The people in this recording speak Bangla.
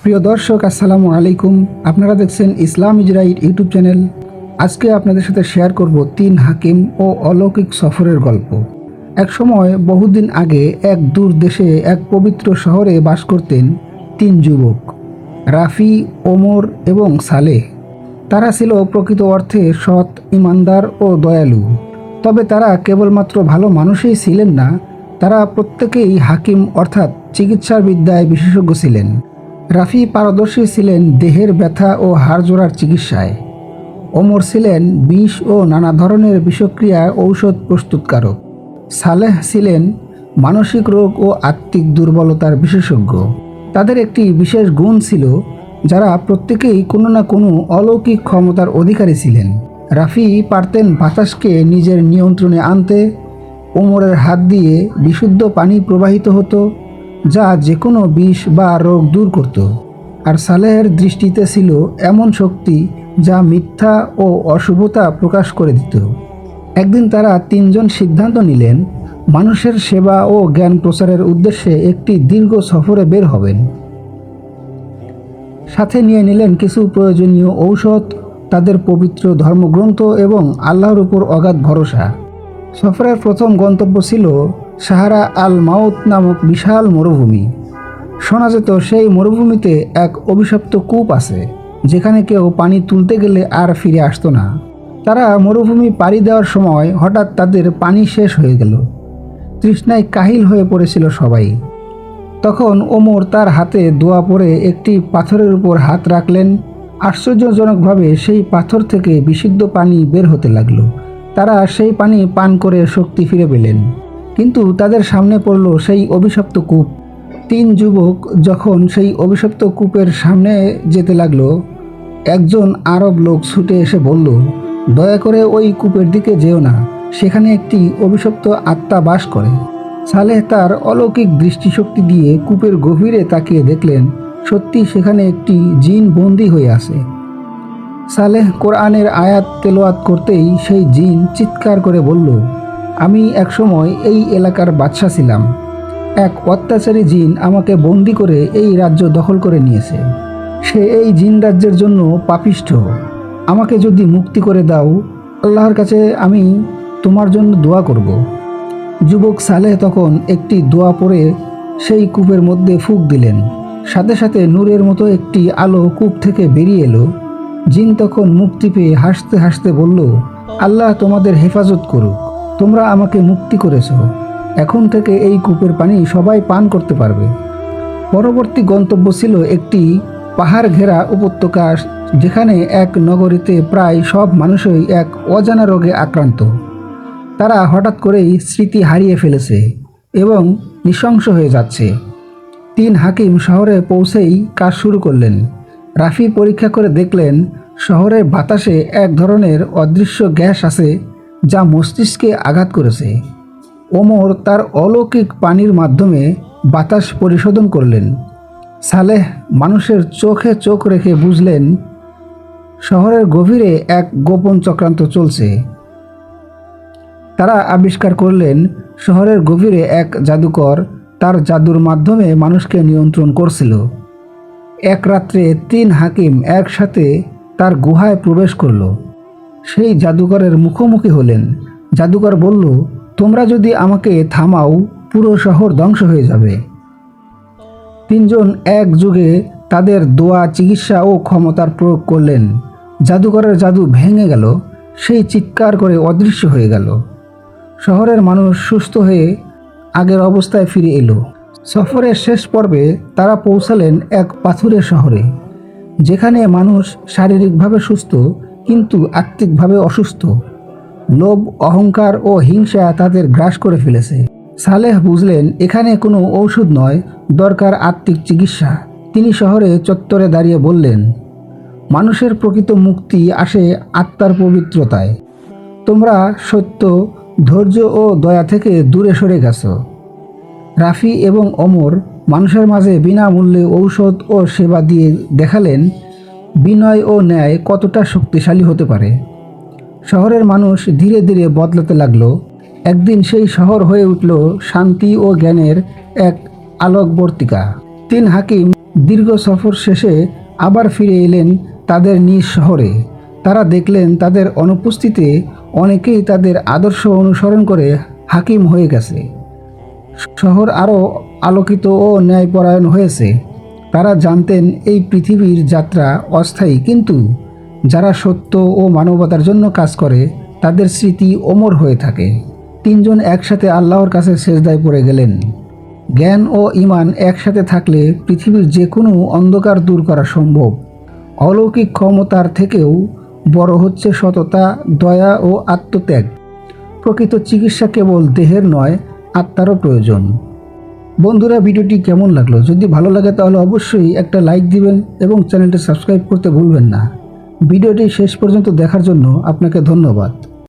প্রিয় দর্শক, আসসালামু আলাইকুম। আপনারা দেখছেন ইসলাম ইজ রাইট ইউটিউব চ্যানেল। আজকে আপনাদের সাথে শেয়ার করব 3 হাকিম ও অলৌকিক সফরের গল্প। এক সময় বহুদিন আগে এক দূর দেশে এক পবিত্র শহরে বাস করতেন 3 যুবক, রাফি, ওমর এবং সালেহ। তারা ছিল প্রকৃত অর্থে সৎ, ইমানদার ও দয়ালু। তবে তারা কেবলমাত্র ভালো মানুষই ছিলেন না, তারা প্রত্যেকেই হাকিম অর্থাৎ চিকিৎসার বিদ্যায় বিশেষজ্ঞ ছিলেন। রাফি পারদর্শী ছিলেন দেহের ব্যথা ও হাড় জোড়ার চিকিৎসায়। ওমর ছিলেন বিষ ও নানা ধরনের বিষক্রিয়া ঔষধ প্রস্তুতকারক। সালেহ ছিলেন মানসিক রোগ ও আত্মিক দুর্বলতার বিশেষজ্ঞ। তাদের একটি বিশেষ গুণ ছিল, যারা প্রত্যেকেই কোনো না কোনো অলৌকিক ক্ষমতার অধিকারী ছিলেন। রাফি পারতেন বাতাসকে নিজের নিয়ন্ত্রণে আনতে। ওমরের হাত দিয়ে বিশুদ্ধ পানি প্রবাহিত হতো, যা যে কোনো বিষ বা রোগ দূর করত। আর সালেহের দৃষ্টিতে ছিল এমন শক্তি যা মিথ্যা ও অশুভতা প্রকাশ করে দিত। একদিন তারা 3 জন সিদ্ধান্ত নিলেন, মানুষের সেবা ও জ্ঞান প্রচারের উদ্দেশ্যে একটি দীর্ঘ সফরে বের হবেন। সাথে নিয়ে নিলেন কিছু প্রয়োজনীয় ঔষধ, তাদের পবিত্র ধর্মগ্রন্থ এবং আল্লাহর উপর অগাধ ভরসা। সফরের প্রথম গন্তব্য ছিল সাহারা আল মাউত নামক বিশাল মরুভূমি। শোনা যেত সেই মরুভূমিতে এক অভিশপ্ত কূপ আছে, যেখানে কেউ পানি তুলতে গেলে আর ফিরে আসতো না। তারা মরুভূমি পাড়ি দেওয়ার সময় হঠাৎ তাদের পানি শেষ হয়ে গেল। তৃষ্ণায় কাহিল হয়ে পড়েছিল সবাই। তখন ওমর তার হাতে দোয়া পড়ে একটি পাথরের উপর হাত রাখলেন। আশ্চর্যজনকভাবে সেই পাথর থেকে বিশুদ্ধ পানি বের হতে লাগলো। তারা সেই পানি পান করে শক্তি ফিরে পেলেন। কিন্তু তাদের সামনে পড়ল সেই অভিশপ্ত কূপ। 3 যুবক যখন সেই অভিশপ্ত কূপের সামনে যেতে লাগলো, একজন আরব লোক ছুটে এসে বলল, দয়া করে ওই কূপের দিকে যেও না, সেখানে একটি অভিশপ্ত আত্মা বাস করে। সালেহ তার অলৌকিক দৃষ্টিশক্তি দিয়ে কূপের গভীরে তাকিয়ে দেখলেন, সত্যি সেখানে একটি জিন বন্দী হয়ে আছে। সালেহ কোরআনের আয়াত তেলাওয়াত করতেই সেই জিন চিৎকার করে বলল, আমি একসময় এই এলাকার বাদশা ছিলাম। এক অত্যাচারী জিন আমাকে বন্দি করে এই রাজ্য দখল করে নিয়েছে। সে এই জিন রাজ্যের জন্য পাপিষ্ঠ। আমাকে যদি মুক্তি করে দাও, আল্লাহর কাছে আমি তোমার জন্য দোয়া করব। যুবক সালেহ তখন একটি দোয়া পড়ে সেই কূপের মধ্যে ফুঁক দিলেন। সাথে সাথে নূরের মতো একটি আলো কূপ থেকে বেরিয়ে এলো। জিন তখন মুক্তি পেয়ে হাসতে হাসতে বলল, আল্লাহ তোমাদের হেফাজত করুক, তোমরা আমাকে মুক্তি করেছ। এখন থেকে এই কূপের পানি সবাই পান করতে পারবে। পরবর্তী গন্তব্য ছিল একটি পাহাড় ঘেরা উপত্যকা, যেখানে এক নগরীতে প্রায় সব মানুষই এক অজানা রোগে আক্রান্ত। তারা হঠাৎ করেই স্মৃতি হারিয়ে ফেলেছে এবং নৃশংস হয়ে যাচ্ছে। 3 হাকিম শহরে পৌঁছেই কাজ শুরু করলেন। রাফি পরীক্ষা করে দেখলেন, শহরের বাতাসে এক ধরনের অদৃশ্য গ্যাস আছে, যা মস্তিষ্কে আঘাত করেছে। ওমর তার অলৌকিক পানির মাধ্যমে বাতাস পরিশোধন করলেন। সালেহ মানুষের চোখে চোখ রেখে বুঝলেন, শহরের গভীরে এক গোপন চক্রান্ত চলছে। তারা আবিষ্কার করলেন, শহরের গভীরে এক জাদুকর তার জাদুর মাধ্যমে মানুষকে নিয়ন্ত্রণ করছিল। এক রাত্রে 3 হাকিম একসাথে তার গুহায় প্রবেশ করল। সেই জাদুকরের মুখোমুখি হলেন। জাদুকর বলল, তোমরা যদি আমাকে থামাও, পুরো শহর ধ্বংস হয়ে যাবে। 3 জন একযোগে তাদের দোয়া, চিকিৎসা ও ক্ষমতার প্রয়োগ করলেন। জাদুকরের জাদু ভেঙে গেল। সেই চিৎকার করে অদৃশ্য হয়ে গেল। শহরের মানুষ সুস্থ হয়ে আগের অবস্থায় ফিরে এলো। সফরের শেষ পর্বে তারা পৌঁছালেন এক পাথুরে শহরে, যেখানে মানুষ শারীরিকভাবে সুস্থ কিন্তু আত্মিকভাবে অসুস্থ। লোভ, অহংকার ও হিংসা তাদের গ্রাস করে ফেলেছে। সালেহ বুঝলেন, এখানে কোনো ঔষধ নয়, দরকার আত্মিক চিকিৎসা। তিনি শহরে চত্বরে দাঁড়িয়ে বললেন, মানুষের প্রকৃত মুক্তি আসে আত্মার পবিত্রতায়। তোমরা সত্য, ধৈর্য ও দয়া থেকে দূরে সরে গেছো। রাফি এবং ওমর মানুষের মাঝে বিনামূল্যে ঔষধ ও সেবা দিয়ে দেখালেন, বিনয় ও ন্যায় কতটা শক্তিশালী হতে পারে। শহরের মানুষ ধীরে ধীরে বদলাতে লাগলো। একদিন সেই শহর হয়ে উঠল শান্তি ও জ্ঞানের এক আলোকবর্তিকা। 3 হাকিম দীর্ঘ সফর শেষে আবার ফিরে এলেন তাদের নিজ শহরে। তারা দেখলেন তাদের অনুপস্থিতিতে অনেকেই তাদের আদর্শ অনুসরণ করে হাকিম হয়ে গেছে। শহর আরও আলোকিত ও ন্যায়পরায়ণ হয়েছে। তারা জানতেন এই পৃথিবীর যাত্রা অস্থায়ী, কিন্তু যারা সত্য ও মানবতার জন্য কাজ করে তাদের স্মৃতি অমর হয়ে থাকে। তিনজন একসাথে আল্লাহর কাছে সেজদায় পড়ে গেলেন। জ্ঞান ও ঈমান একসাথে থাকলে পৃথিবীর যে কোনো অন্ধকার দূর করা সম্ভব। অলৌকিক ক্ষমতার থেকেও বড় হচ্ছে সততা, দয়া ও আত্মত্যাগ। প্রকৃত চিকিৎসা কেবল দেহের নয়, আত্মারও প্রয়োজন। বন্ধুরা, ভিডিওটি কেমন লাগলো? যদি ভালো লাগে তাহলে অবশ্যই একটা লাইক দিবেন এবং চ্যানেলটি সাবস্ক্রাইব করতে ভুলবেন না। ভিডিওটি শেষ পর্যন্ত দেখার জন্য আপনাকে ধন্যবাদ।